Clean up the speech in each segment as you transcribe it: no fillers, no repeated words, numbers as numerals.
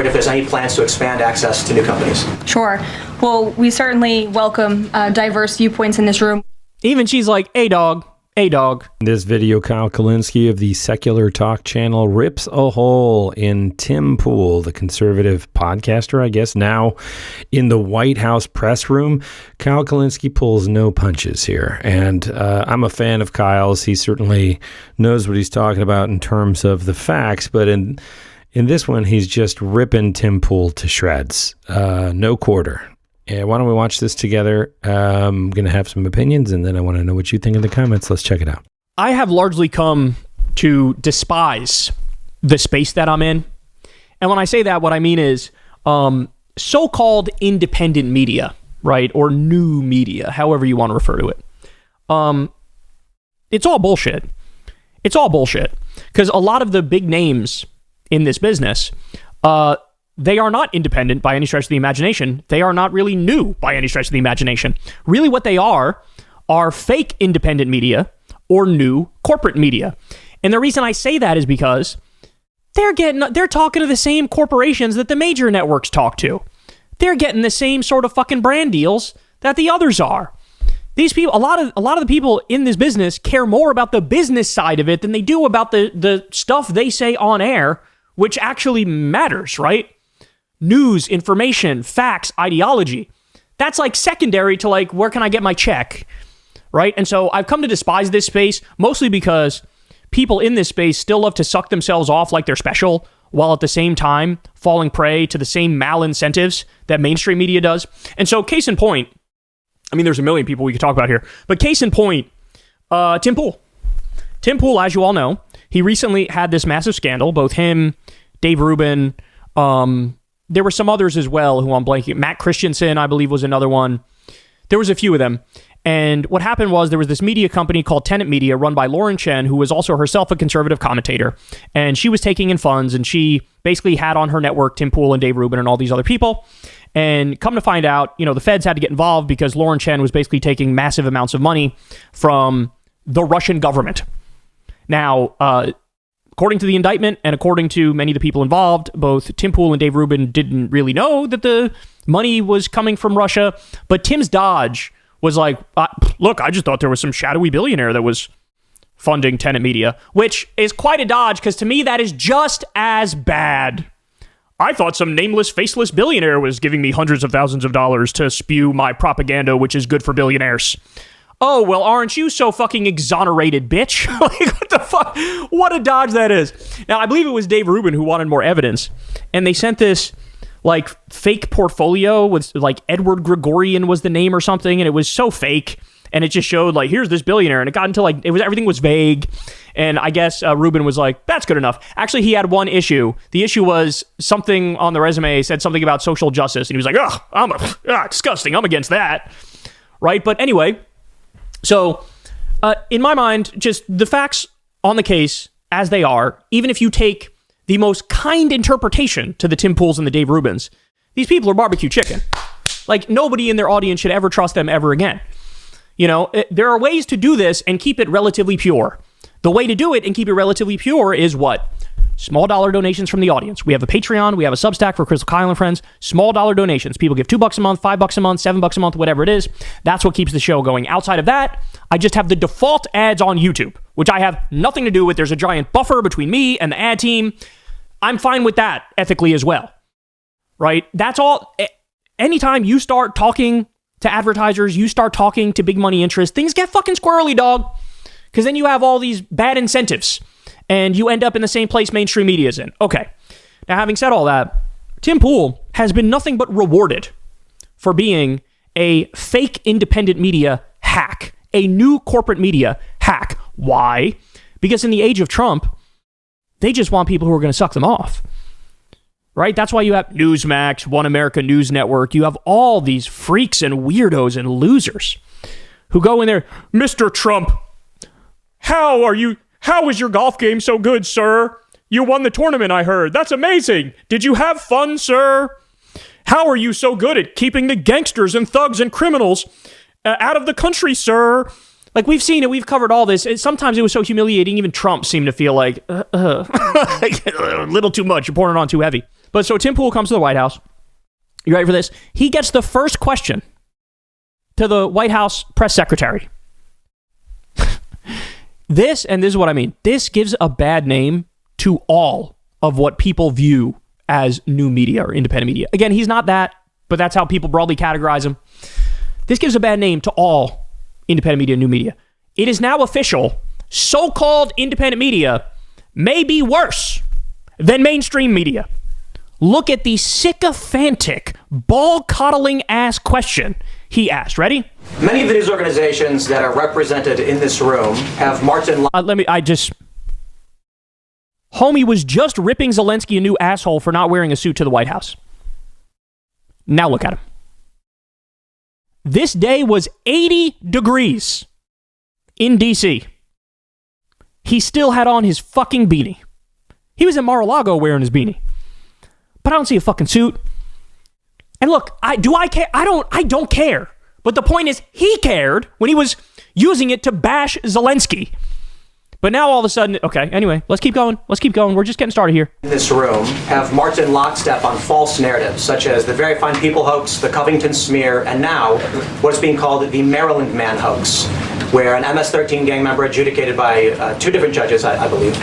if there's any plans to expand access to new companies. Sure. Well, we certainly welcome diverse viewpoints in this room. Even she's like, hey, dog. Hey, dog. In this video, Kyle Kulinski of the Secular Talk channel rips a hole in Tim Pool, the conservative podcaster, I guess, now in the White House press room. Kyle Kulinski pulls no punches here. And I'm a fan of Kyle's. He certainly knows what he's talking about in terms of the facts. But in this one, he's just ripping Tim Pool to shreds. No quarter. Yeah, why don't we watch this together? I'm going to have some opinions, and then I want to know what you think in the comments. Let's check it out. I have largely come to despise the space that I'm in. And when I say that, what I mean is so-called independent media, right? Or new media, however you want to refer to it. It's all bullshit. It's all bullshit. Because a lot of the big names in this business, they are not independent by any stretch of the imagination. They are not really new by any stretch of the imagination. Really what they are fake independent media or new corporate media. And the reason I say that is because they're talking to the same corporations that the major networks talk to. They're getting the same sort of fucking brand deals that the others are. These people, a lot of the people in this business care more about the business side of it than they do about the stuff they say on air, which actually matters, right? News, information, facts, ideology. That's like secondary to like, where can I get my check? Right? And so I've come to despise this space mostly because people in this space still love to suck themselves off like they're special while at the same time falling prey to the same malincentives that mainstream media does. And so case in point, I mean, there's a million people we could talk about here, but case in point, Tim Pool. Tim Pool, as you all know, he recently had this massive scandal, both him, Dave Rubin, there were some others as well who I'm blanking. Matt Christensen, I believe, was another one. There was a few of them. And what happened was there was this media company called Tenet Media run by Lauren Chen, who was also herself a conservative commentator. And she was taking in funds, and she basically had on her network Tim Pool and Dave Rubin and all these other people. And come to find out, the feds had to get involved because Lauren Chen was basically taking massive amounts of money from the Russian government. Now, according to the indictment and according to many of the people involved, both Tim Pool and Dave Rubin didn't really know that the money was coming from Russia. But Tim's dodge was like, look, I just thought there was some shadowy billionaire that was funding Tenet Media, which is quite a dodge because to me that is just as bad. I thought some nameless, faceless billionaire was giving me hundreds of thousands of dollars to spew my propaganda, which is good for billionaires. Oh, well, aren't you so fucking exonerated, bitch? Like, what the fuck? What a dodge that is. Now, I believe it was Dave Rubin who wanted more evidence. And they sent this, like, fake portfolio with, like, Edward Gregorian was the name or something. And it was so fake. And it just showed, like, here's this billionaire. And it got into, like, everything was vague. And I guess Rubin was like, that's good enough. Actually, he had one issue. The issue was something on the resume said something about social justice. And he was like, disgusting. I'm against that. Right? But anyway... So, in my mind, just the facts on the case as they are, even if you take the most kind interpretation to the Tim Pools and the Dave Rubins, these people are barbecue chicken. Like, nobody in their audience should ever trust them ever again. There are ways to do this and keep it relatively pure. The way to do it and keep it relatively pure is what? Small dollar donations from the audience. We have a Patreon. We have a Substack for Crystal Kyle and friends. Small dollar donations. People give $2 a month, $5 a month, $7 a month, whatever it is. That's what keeps the show going. Outside of that, I just have the default ads on YouTube, which I have nothing to do with. There's a giant buffer between me and the ad team. I'm fine with that ethically as well. Right? That's all. Anytime you start talking to advertisers, you start talking to big money interests, things get fucking squirrely, dog. Because then you have all these bad incentives. And you end up in the same place mainstream media is in. Okay. Now, having said all that, Tim Pool has been nothing but rewarded for being a fake independent media hack, a new corporate media hack. Why? Because in the age of Trump, they just want people who are going to suck them off. Right? That's why you have Newsmax, One America News Network. You have all these freaks and weirdos and losers who go in there, Mr. Trump, how is your golf game so good, sir? You won the tournament, I heard. That's amazing. Did you have fun, sir? How are you so good at keeping the gangsters and thugs and criminals out of the country, sir? Like, we've seen it, we've covered all this. Sometimes it was so humiliating, even Trump seemed to feel like, a little too much, you're pouring it on too heavy. But so Tim Pool comes to the White House. You ready for this? He gets the first question to the White House press secretary. This is what I mean. This gives a bad name to all of what people view as new media or independent media. Again, he's not that, but that's how people broadly categorize him. This gives a bad name to all independent media and new media. It is now official. So-called independent media may be worse than mainstream media. Look at the sycophantic, ball-coddling ass question he asked. Ready? Many of the news organizations that are represented in this room have marched in line. Homie was just ripping Zelensky a new asshole for not wearing a suit to the White House. Now look at him. This day was 80 degrees in D.C. He still had on his fucking beanie. He was in Mar-a-Lago wearing his beanie. But I don't see a fucking suit. And look, do I care? I don't care. But the point is, he cared when he was using it to bash Zelensky. But now all of a sudden, okay, anyway, let's keep going. We're just getting started here. In this room have marched in lockstep on false narratives, such as the Very Fine People hoax, the Covington smear, and now what's being called the Maryland Man hoax, where an MS-13 gang member adjudicated by two different judges, I believe.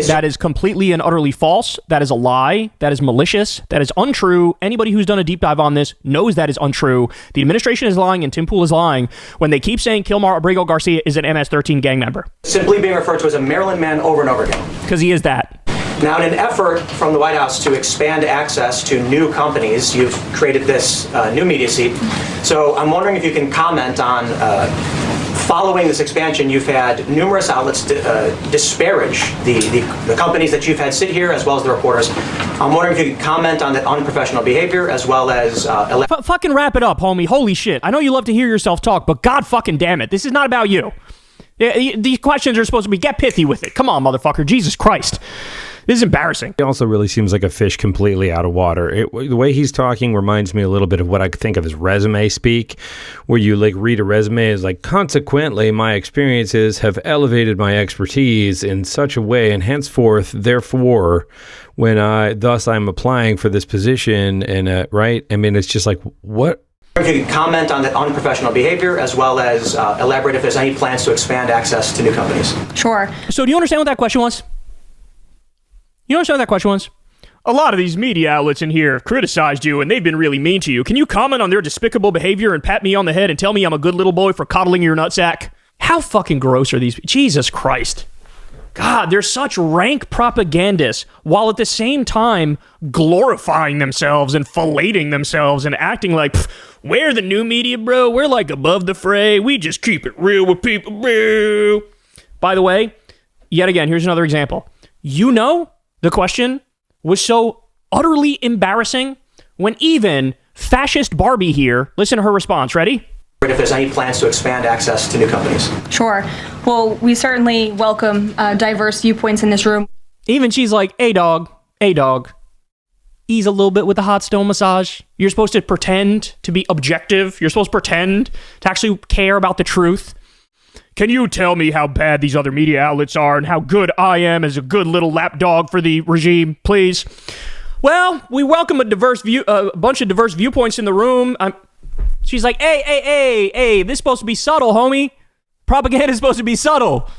That is completely and utterly false. That is a lie. That is malicious. That is untrue. Anybody who's done a deep dive on this knows that is untrue. The administration is lying and Tim Pool is lying when they keep saying Kilmar Abrego Garcia is an MS-13 gang member. Simply being referred to as a Maryland Man over and over again. Because he is that. Now, in an effort from the White House to expand access to new companies, you've created this new media seat. So I'm wondering if you can comment on, following this expansion, you've had numerous outlets disparage the companies that you've had sit here, as well as the reporters. I'm wondering if you can comment on the unprofessional behavior, as well as... fucking wrap it up, homie. Holy shit. I know you love to hear yourself talk, but god fucking damn it. This is not about you. These questions are supposed to be, get pithy with it. Come on, motherfucker. Jesus Christ. This is embarrassing. He also really seems like a fish completely out of water. The way he's talking reminds me a little bit of what I think of as resume speak, where you like read a resume as like, consequently, my experiences have elevated my expertise in such a way, and henceforth, therefore, thus I'm applying for this position, and right? I mean, it's just like, what? If you could comment on the unprofessional behavior, as well as elaborate if there's any plans to expand access to new companies. Sure. So do you understand what that question was? You understand what that question was? A lot of these media outlets in here have criticized you and they've been really mean to you. Can you comment on their despicable behavior and pat me on the head and tell me I'm a good little boy for coddling your nutsack? How fucking gross are these? Jesus Christ. God, they're such rank propagandists, while at the same time glorifying themselves and filleting themselves and acting like, we're the new media, bro. We're like above the fray. We just keep it real with people, bro. By the way, yet again, here's another example. You know, the question was so utterly embarrassing when even fascist Barbie here, listen to her response. Ready? If there's any plans to expand access to new companies. Sure. Well, we certainly welcome diverse viewpoints in this room. Even she's like, hey, dog, ease a little bit with the hot stone massage. You're supposed to pretend to be objective. You're supposed to pretend to actually care about the truth. Can you tell me how bad these other media outlets are and how good I am as a good little lapdog for the regime, please? Well, we welcome a bunch of diverse viewpoints in the room. She's like, hey, this is supposed to be subtle, homie. Propaganda is supposed to be subtle.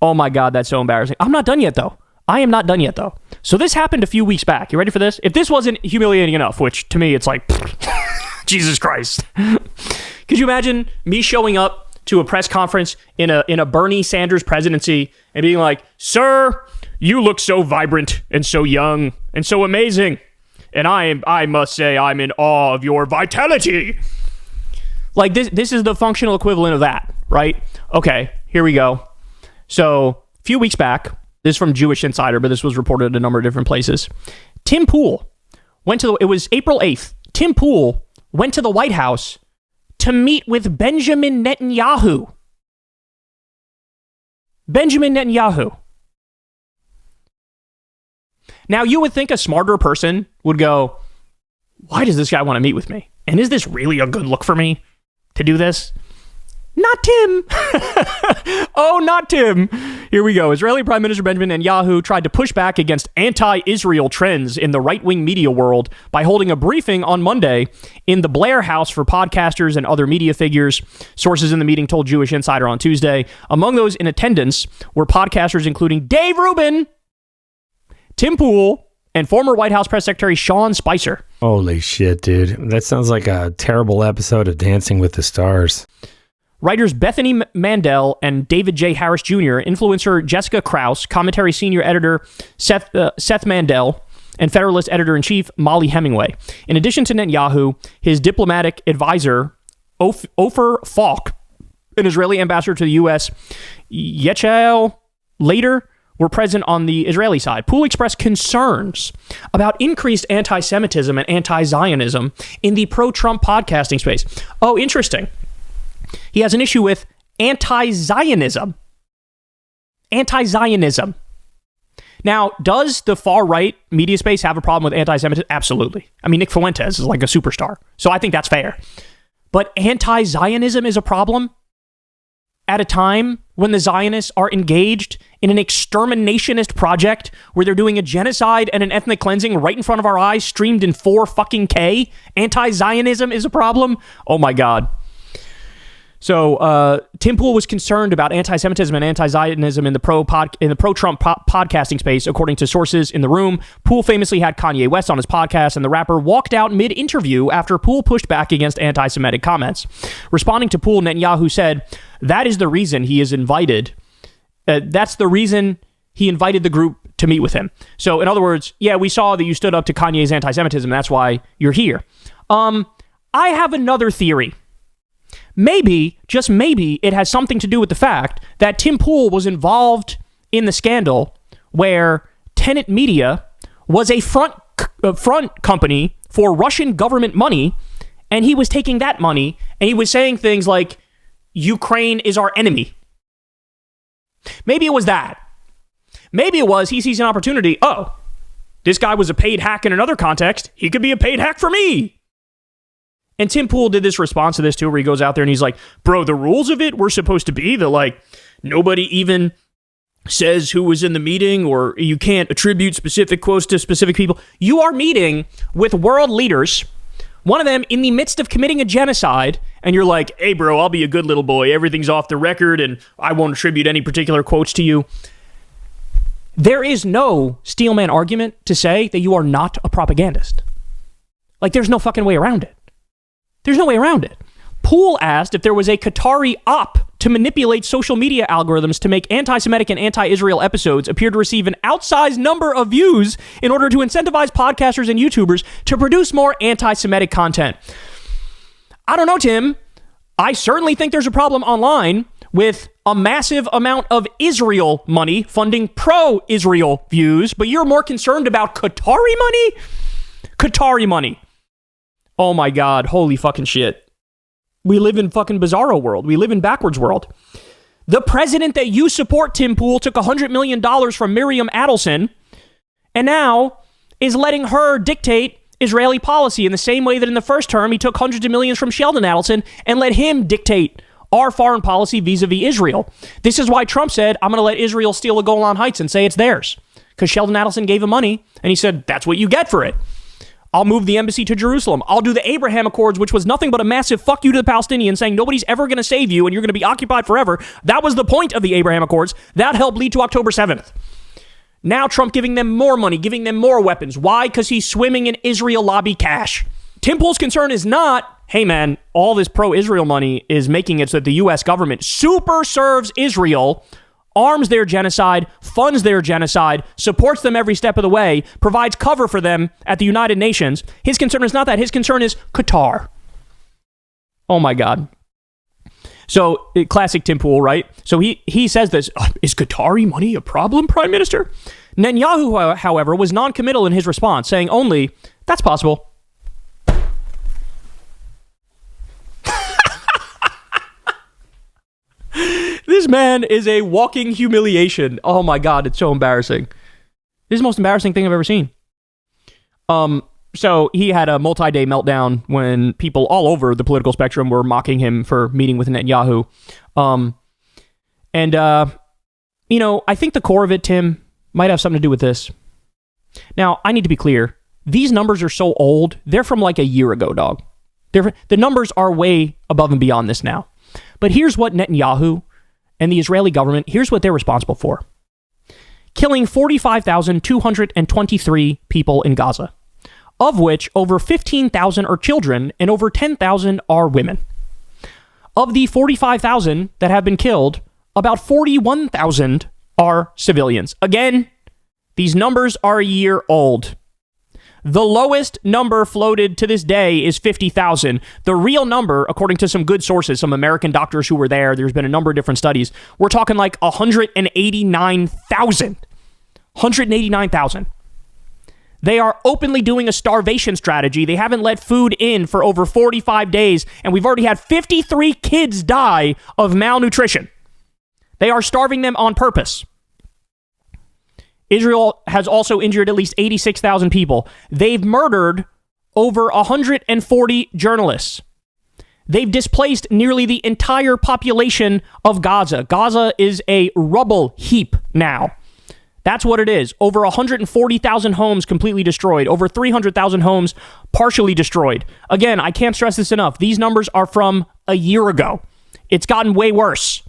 Oh my God, that's so embarrassing. I'm not done yet, though. I am not done yet, though. So this happened a few weeks back. You ready for this? If this wasn't humiliating enough, which to me, it's like, Jesus Christ. Could you imagine me showing up to a press conference in a Bernie Sanders presidency and being like, sir, you look so vibrant and so young and so amazing. And I must say I'm in awe of your vitality. Like this is the functional equivalent of that, right? Okay, here we go. So a few weeks back, this is from Jewish Insider, but this was reported at a number of different places. Tim Pool it was April 8th. Tim Pool went to the White House to meet with Benjamin Netanyahu. Benjamin Netanyahu. Now, you would think a smarter person would go, why does this guy want to meet with me? And is this really a good look for me to do this? Not Tim. Oh, not Tim. Here we go. Israeli Prime Minister Benjamin Netanyahu tried to push back against anti-Israel trends in the right-wing media world by holding a briefing on Monday in the Blair House for podcasters and other media figures. Sources in the meeting told Jewish Insider on Tuesday. Among those in attendance were podcasters including Dave Rubin, Tim Pool, and former White House Press Secretary Sean Spicer. Holy shit, dude. That sounds like a terrible episode of Dancing with the Stars. Writers Bethany Mandel and David J. Harris Jr., influencer Jessica Krause, commentary senior editor Seth Mandel, and Federalist editor-in-chief Molly Hemingway. In addition to Netanyahu, his diplomatic advisor Ofer Falk, an Israeli ambassador to the U.S., Yechiel later were present on the Israeli side. Pool expressed concerns about increased anti-Semitism and anti-Zionism in the pro-Trump podcasting space. Oh, interesting. He has an issue with anti-Zionism. Anti-Zionism. Now, does the far-right media space have a problem with anti-Semitism? Absolutely. I mean, Nick Fuentes is like a superstar, so I think that's fair. But anti-Zionism is a problem at a time when the Zionists are engaged in an exterminationist project where they're doing a genocide and an ethnic cleansing right in front of our eyes, streamed in 4K. Anti-Zionism is a problem? Oh my God. So Tim Pool was concerned about anti-Semitism and anti-Zionism in the pro-Trump podcasting space, according to sources in the room. Pool famously had Kanye West on his podcast, and the rapper walked out mid-interview after Pool pushed back against anti-Semitic comments. Responding to Pool, Netanyahu said, "That is the reason he is invited. That's the reason he invited the group to meet with him." So, in other words, yeah, we saw that you stood up to Kanye's anti-Semitism. That's why you're here. I have another theory. Maybe, just maybe, it has something to do with the fact that Tim Pool was involved in the scandal where Tenet Media was a front company for Russian government money, and he was taking that money, and he was saying things like, Ukraine is our enemy. Maybe it was that. Maybe it was he sees an opportunity. Oh, this guy was a paid hack in another context. He could be a paid hack for me. And Tim Pool did this response to this too, where he goes out there and he's like, bro, the rules of it were supposed to be that like nobody even says who was in the meeting, or you can't attribute specific quotes to specific people. You are meeting with world leaders, one of them in the midst of committing a genocide, and you're like, hey bro, I'll be a good little boy. Everything's off the record and I won't attribute any particular quotes to you. There is no Steelman argument to say that you are not a propagandist. Like, there's no fucking way around it. There's no way around it. Pool asked if there was a Qatari op to manipulate social media algorithms to make anti-Semitic and anti-Israel episodes appear to receive an outsized number of views in order to incentivize podcasters and YouTubers to produce more anti-Semitic content. I don't know, Tim. I certainly think there's a problem online with a massive amount of Israel money funding pro-Israel views, but you're more concerned about Qatari money? Qatari money. Oh my God, holy fucking shit. We live in fucking bizarro world. We live in backwards world. The president that you support, Tim Pool, took $100 million from Miriam Adelson and now is letting her dictate Israeli policy in the same way that in the first term he took hundreds of millions from Sheldon Adelson and let him dictate our foreign policy vis-a-vis Israel. This is why Trump said, I'm going to let Israel steal the Golan Heights and say it's theirs. Because Sheldon Adelson gave him money and he said, that's what you get for it. I'll move the embassy to Jerusalem. I'll do the Abraham Accords, which was nothing but a massive fuck you to the Palestinians, saying nobody's ever going to save you and you're going to be occupied forever. That was the point of the Abraham Accords. That helped lead to October 7th. Now Trump giving them more money, giving them more weapons. Why? Because he's swimming in Israel lobby cash. Tim Pool's concern is not, hey man, all this pro-Israel money is making it so that the U.S. government super serves Israel, arms their genocide, funds their genocide, supports them every step of the way, provides cover for them at the United Nations. His concern is not that. His concern is Qatar. Oh my God. So, classic Tim Pool, right? So he says this, is Qatari money a problem, Prime Minister? Netanyahu, however, was non-committal in his response, saying only, that's possible. This man is a walking humiliation. Oh my God, it's so embarrassing. This is the most embarrassing thing I've ever seen. So he had a multi-day meltdown when people all over the political spectrum were mocking him for meeting with Netanyahu. I think the core of it, Tim, might have something to do with this. Now, I need to be clear. These numbers are so old. They're from like a year ago, dog. The numbers are way above and beyond this now. But here's what Netanyahu and the Israeli government, here's what they're responsible for. Killing 45,223 people in Gaza, of which over 15,000 are children and over 10,000 are women. Of the 45,000 that have been killed, about 41,000 are civilians. Again, these numbers are a year old. The lowest number floated to this day is 50,000. The real number, according to some good sources, some American doctors who were there's been a number of different studies, we're talking like 189,000. 189,000. They are openly doing a starvation strategy. They haven't let food in for over 45 days, and we've already had 53 kids die of malnutrition. They are starving them on purpose. Israel has also injured at least 86,000 people. They've murdered over 140 journalists. They've displaced nearly the entire population of Gaza. Gaza is a rubble heap now. That's what it is. Over 140,000 homes completely destroyed. Over 300,000 homes partially destroyed. Again, I can't stress this enough. These numbers are from a year ago. It's gotten way worse.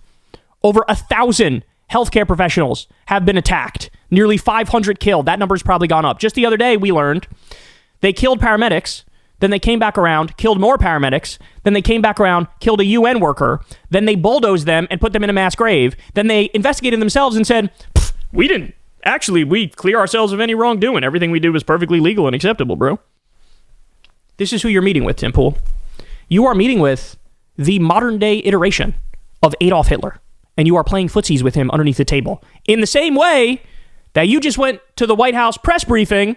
Over 1,000 healthcare professionals have been attacked. Nearly 500 killed. That number's probably gone up. Just the other day, we learned they killed paramedics. Then they came back around, killed more paramedics. Then they came back around, killed a UN worker. Then they bulldozed them and put them in a mass grave. Then they investigated themselves and said, we didn't. Actually, we clear ourselves of any wrongdoing. Everything we did was perfectly legal and acceptable, bro. This is who you're meeting with, Tim Pool. You are meeting with the modern day iteration of Adolf Hitler. And you are playing footsies with him underneath the table. In the same way that you just went to the White House press briefing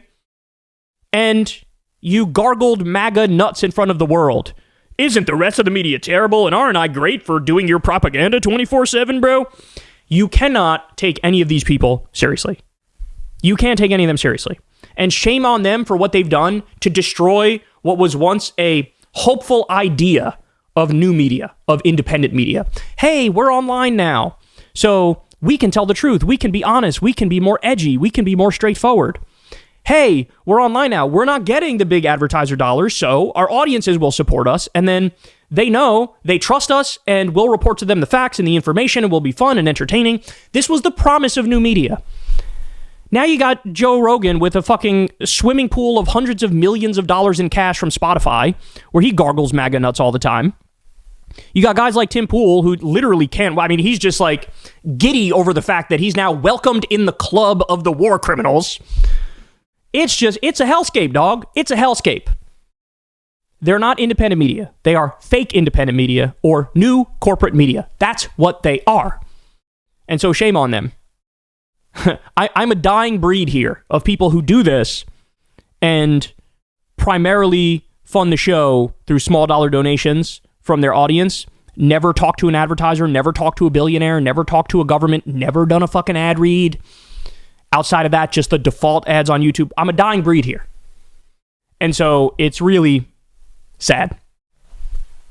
and you gargled MAGA nuts in front of the world. Isn't the rest of the media terrible? And aren't I great for doing your propaganda 24/7, bro? You cannot take any of these people seriously. You can't take any of them seriously. And shame on them for what they've done to destroy what was once a hopeful idea of new media, of independent media. Hey, we're online now, so we can tell the truth. We can be honest. We can be more edgy. We can be more straightforward. Hey, we're online now. We're not getting the big advertiser dollars, so our audiences will support us, and then they know, they trust us, and we'll report to them the facts and the information, and we'll be fun and entertaining. This was the promise of new media. Now you got Joe Rogan with a fucking swimming pool of hundreds of millions of dollars in cash from Spotify, where he gargles MAGA nuts all the time. You got guys like Tim Pool who literally can't, he's just like giddy over the fact that he's now welcomed in the club of the war criminals. It's a hellscape, dog. It's a hellscape. They're not independent media. They are fake independent media or new corporate media. That's what they are. And so shame on them. I'm a dying breed here of people who do this and primarily fund the show through small dollar donations from their audience. Never talk to an advertiser, never talk to a billionaire, never talk to a government, never done a fucking ad read. Outside of that, just the default ads on YouTube. I'm a dying breed here. And so it's really sad.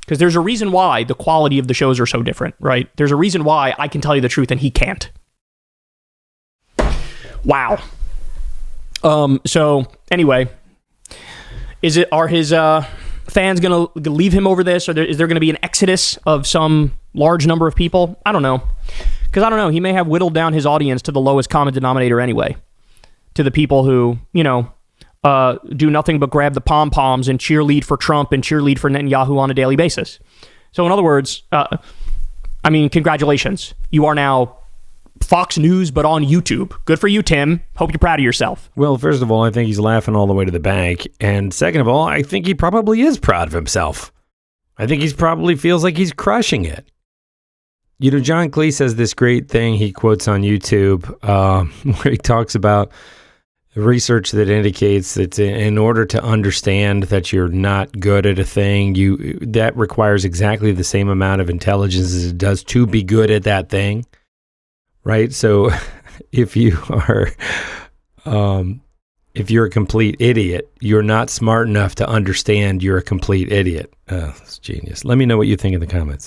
Because there's a reason why the quality of the shows are so different, right? There's a reason why I can tell you the truth and he can't. Wow. So anyway, are his fans going to leave him over this? Or is there going to be an exodus of some large number of people? I don't know. Because I don't know, he may have whittled down his audience to the lowest common denominator anyway. To the people who, do nothing but grab the pom-poms and cheerlead for Trump and cheerlead for Netanyahu on a daily basis. So in other words, congratulations. You are now Fox News, but on YouTube. Good for you, Tim. Hope you're proud of yourself. Well, first of all, I think he's laughing all the way to the bank. And second of all, I think he probably is proud of himself. I think he probably feels like he's crushing it. John Cleese has this great thing he quotes on YouTube where he talks about research that indicates that in order to understand that you're not good at a thing, that requires exactly the same amount of intelligence as it does to be good at that thing. Right? So if you are if you're a complete idiot, you're not smart enough to understand you're a complete idiot. Oh, it's genius. Let me know what you think in the comments.